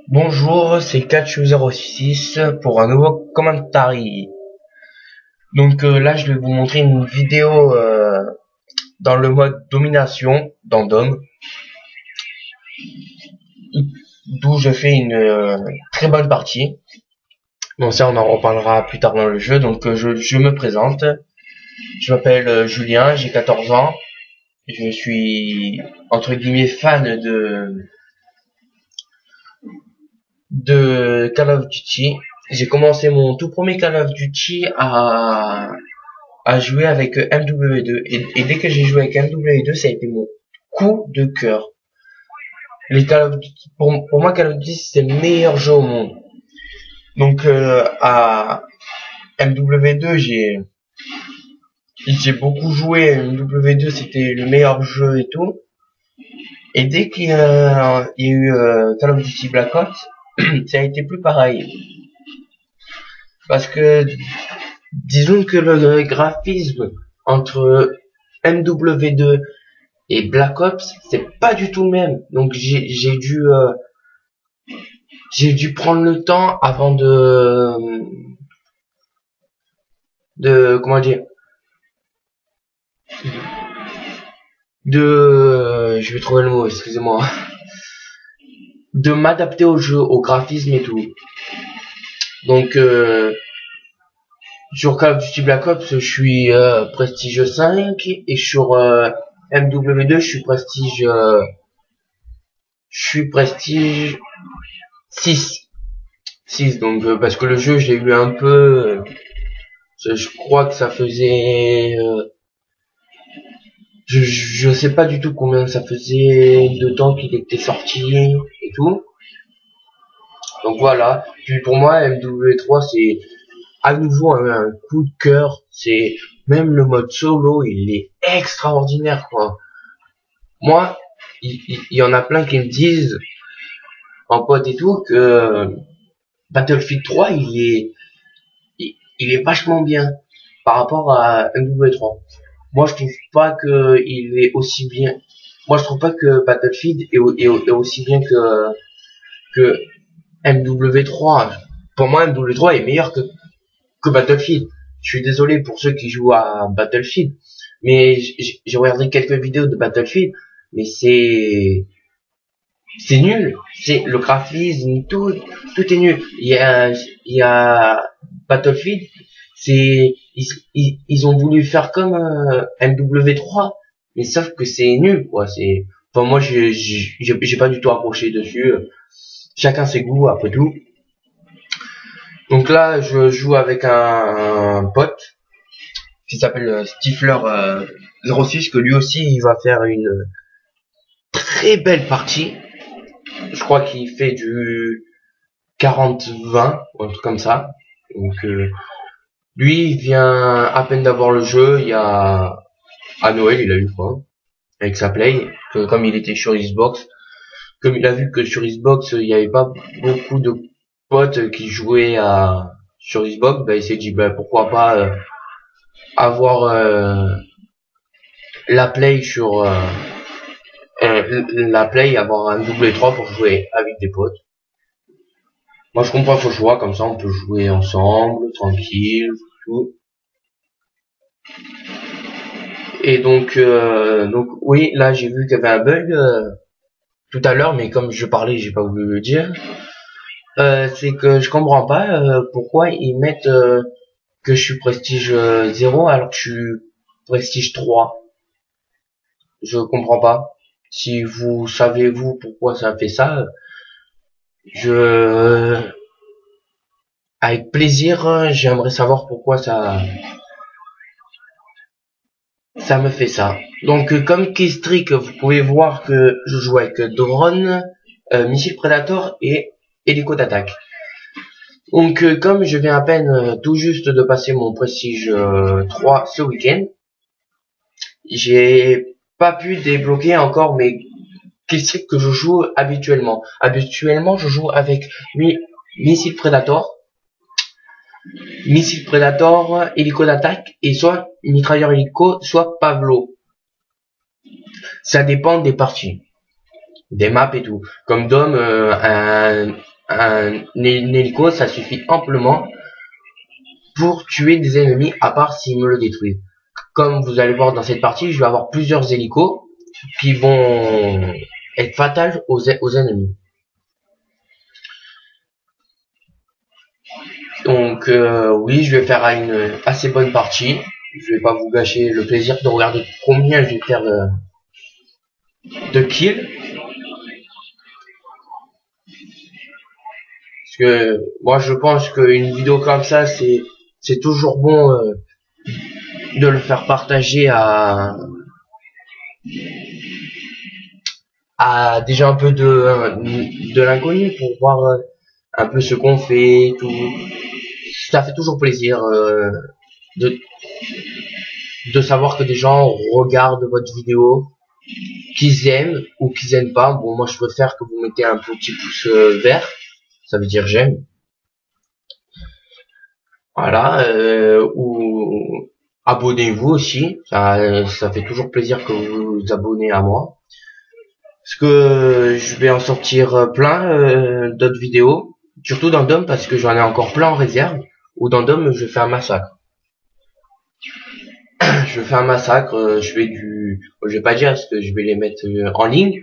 Bonjour, c'est Kachu06 pour un nouveau commentaire. Donc là, je vais vous montrer une vidéo dans le mode domination, dans Dom, d'où je fais une très bonne partie. Bon, ça, on en reparlera plus tard dans le jeu. Donc je me présente. Je m'appelle Julien, j'ai 14 ans. Je suis entre guillemets fan de Call of Duty. J'ai commencé mon tout premier Call of Duty à jouer avec MW2 et dès que j'ai joué avec MW2, ça a été mon coup de cœur. Les Call of Duty, pour moi, Call of Duty, c'est le meilleur jeu au monde. Donc à MW2, j'ai beaucoup joué. MW2, c'était le meilleur jeu et tout. Et dès qu'il y a eu Call of Duty Black Ops, ça a été plus pareil. Parce que disons que le graphisme entre MW2 et Black Ops, c'est pas du tout le même. Donc j'ai dû prendre le temps avant de comment dire, je vais trouver le mot, excusez-moi, de m'adapter au jeu, au graphisme et tout. Donc sur Call of Duty Black Ops, je suis prestige 5 et sur MW2, je suis prestige 6. Donc parce que le jeu, je l'ai eu un peu, je crois que ça faisait je sais pas du tout combien ça faisait de temps qu'il était sorti et tout. Donc voilà. Puis pour moi, MW3, c'est à nouveau un coup de cœur. C'est même le mode solo, il est extraordinaire, quoi. Moi, il y en a plein qui me disent, en pote et tout, que Battlefield 3, il est vachement bien par rapport à MW3. Moi, je trouve pas que il est aussi bien. Moi, je trouve pas que Battlefield est aussi bien que MW3. Pour moi, MW3 est meilleur que Battlefield. Je suis désolé pour ceux qui jouent à Battlefield, mais j'ai regardé quelques vidéos de Battlefield, mais c'est nul. C'est le graphisme, tout est nul. Il y a Battlefield, ils ont voulu faire comme MW3, mais sauf que c'est nul, quoi. Enfin, moi, j'ai pas du tout accroché dessus. Chacun ses goûts, après tout. Donc là, je joue avec un pote qui s'appelle Stifler 06, que lui aussi, il va faire une très belle partie. Je crois qu'il fait du 40-20, ou un truc comme ça. Donc lui, il vient à peine d'avoir le jeu. Il y a à Noël, il a eu quoi avec sa Play, que comme il était sur Xbox, comme il a vu que sur Xbox il n'y avait pas beaucoup de potes qui jouaient sur Xbox, bah il s'est dit bah pourquoi pas avoir la Play sur la Play, avoir un double 3 pour jouer avec des potes. Moi je comprends ce choix, comme ça on peut jouer ensemble, tranquille, tout. Et donc oui, là j'ai vu qu'il y avait un bug tout à l'heure, mais comme je parlais, j'ai pas voulu le dire. C'est que je comprends pas pourquoi ils mettent que je suis prestige 0 alors que je suis prestige 3. Je comprends pas. Si vous savez vous pourquoi ça fait ça, avec plaisir, j'aimerais savoir pourquoi ça me fait ça. Donc comme Keystrick, vous pouvez voir que je joue avec drone, missile Predator et hélico d'attaque. Donc comme je viens à peine tout juste de passer mon prestige 3 ce week-end, j'ai pas pu débloquer encore mes Keystrick que je joue habituellement. Habituellement, je joue avec missile Predator, hélico d'attaque et soit mitrailleur hélico, soit Pavlo. Ça dépend des parties. des maps et tout. Comme Dom, un hélico, ça suffit amplement pour tuer des ennemis, à part s'ils me le détruisent. Comme vous allez voir dans cette partie, je vais avoir plusieurs hélicos qui vont être fatals aux ennemis. Donc oui, je vais faire une assez bonne partie. Je vais pas vous gâcher le plaisir de regarder combien je vais faire de kills. Parce que moi je pense qu'une vidéo comme ça, c'est toujours bon de le faire partager à déjà un peu de l'inconnu pour voir un peu ce qu'on fait, tout. Ça fait toujours plaisir de savoir que des gens regardent votre vidéo, qu'ils aiment ou qu'ils aiment pas. Bon, moi je préfère que vous mettez un petit pouce vert, ça veut dire j'aime. Voilà, ou abonnez-vous aussi, ça fait toujours plaisir que vous vous abonnez à moi. Parce que je vais en sortir plein d'autres vidéos, surtout dans Dom parce que j'en ai encore plein en réserve, ou dans Dom je fais un massacre. Je fais un massacre, je vais pas dire parce que je vais les mettre en ligne.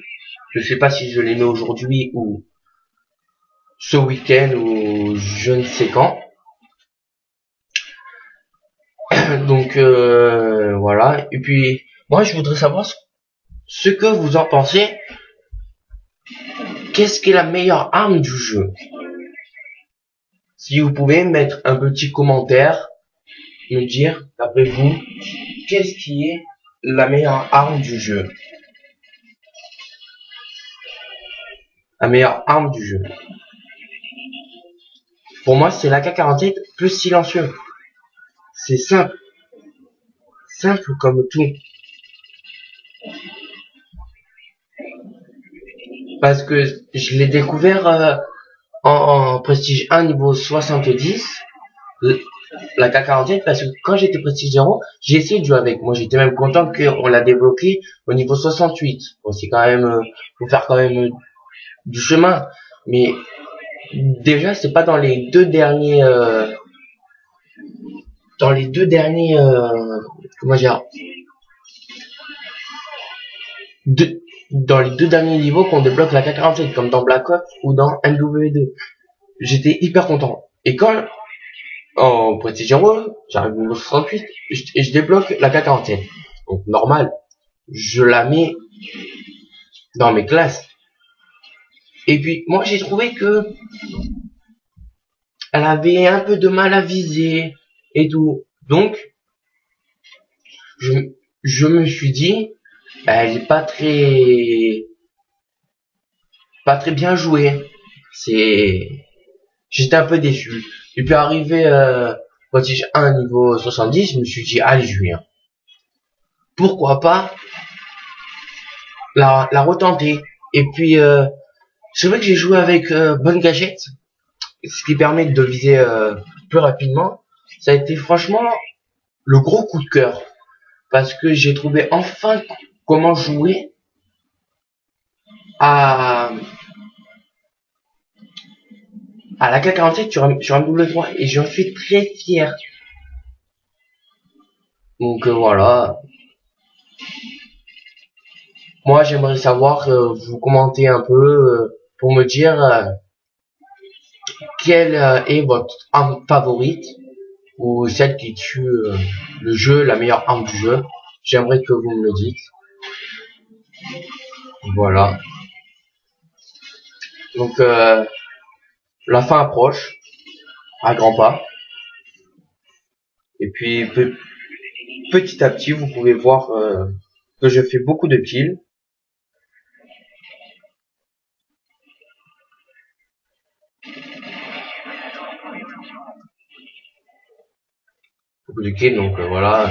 Je sais pas si je les mets aujourd'hui ou ce week-end ou je ne sais quand. Donc voilà. Et puis moi je voudrais savoir ce que vous en pensez. Qu'est-ce qui est la meilleure arme du jeu? Si vous pouvez mettre un petit commentaire, me dire d'après vous, qu'est-ce qui est la meilleure arme du jeu? La meilleure arme du jeu. Pour moi, c'est l'AK-47 plus silencieux. C'est simple. Simple comme tout. Parce que je l'ai découvert en prestige 1 niveau 70. La K-47 parce que quand j'étais prestige 0, j'ai essayé de jouer avec. Moi, j'étais même content qu'on l'a débloqué au niveau 68. Bon, c'est quand même, faut faire quand même du chemin. Mais déjà, c'est pas dans les deux derniers, comment dire, dans les deux derniers niveaux qu'on débloque la K-47, comme dans Black Ops ou dans MW2. J'étais hyper content. Et quand en Prestige Hero, j'arrive au niveau 68 et je débloque la K-47. Donc normal, je la mets dans mes classes. Et puis moi j'ai trouvé que elle avait un peu de mal à viser et tout. Donc je me suis dit, elle est pas très bien jouée. J'étais un peu déçu. Et puis arrivé Prestige 1 niveau 70, je me suis dit allez je viens. Pourquoi pas la retenter. Et puis c'est vrai que j'ai joué avec bonne gâchette, ce qui permet de viser plus rapidement. Ça a été franchement le gros coup de cœur parce que j'ai trouvé enfin comment jouer à la K-47 sur un double 3 et j'en suis très fier. Donc voilà. Moi j'aimerais savoir, vous commentez un peu pour me dire quelle est votre arme favorite ou celle qui tue le jeu, la meilleure arme du jeu. J'aimerais que vous me le dites. Voilà. Donc la fin approche à grands pas. Et puis petit à petit, vous pouvez voir que je fais beaucoup de kills. Beaucoup de kills, donc voilà.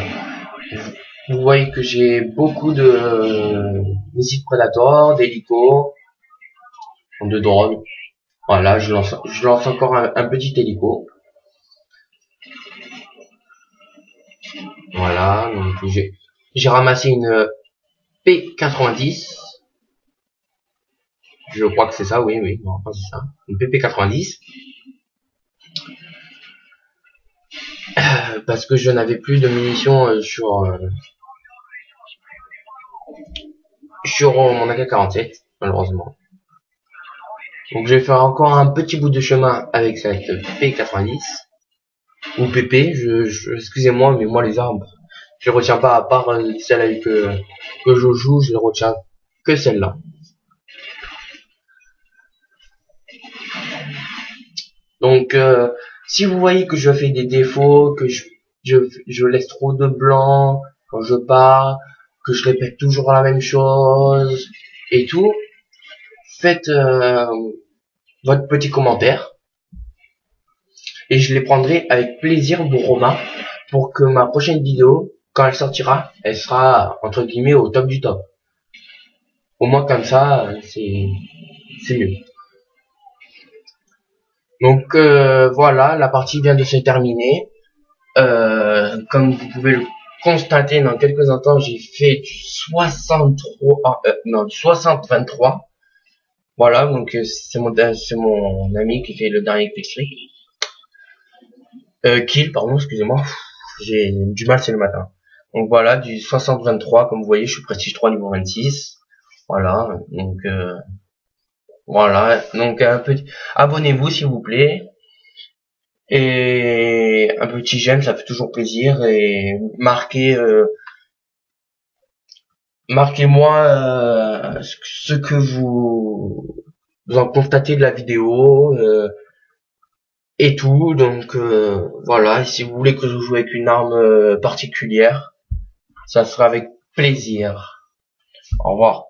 Vous voyez que j'ai beaucoup de missiles Predator, d'hélicos, de drones. Voilà, je lance encore un petit hélico. Voilà, donc j'ai ramassé une P90. Je crois que c'est ça, oui, non, c'est ça. Une PP90. Parce que je n'avais plus de munitions sur mon AK-47, malheureusement. Donc je vais faire encore un petit bout de chemin avec cette P90 ou PP. Excusez-moi, mais moi les armes, je les retiens pas, à part celle que je joue, je les retiens que celle-là. Donc si vous voyez que je fais des défauts, que je laisse trop de blanc quand je pars, que je répète toujours la même chose et tout, faites votre petit commentaire et je les prendrai avec plaisir vos remarques pour que ma prochaine vidéo, quand elle sortira, elle sera entre guillemets au top du top. Au moins comme ça, c'est mieux. Donc voilà, la partie vient de se terminer. Comme vous pouvez le constater, dans quelques instants, j'ai fait du 60-23. Voilà, donc c'est mon ami qui fait le dernier clic. Kill, pardon, excusez-moi. J'ai du mal, c'est le matin. Donc voilà, du 60-23, comme vous voyez, je suis prestige 3 niveau 26. Voilà, donc voilà, donc un petit abonnez-vous s'il vous plaît. Et un petit j'aime, ça fait toujours plaisir. Et marquez-moi ce que vous en constatez de la vidéo et tout. Donc voilà, et si vous voulez que je joue avec une arme particulière, ça sera avec plaisir. Au revoir.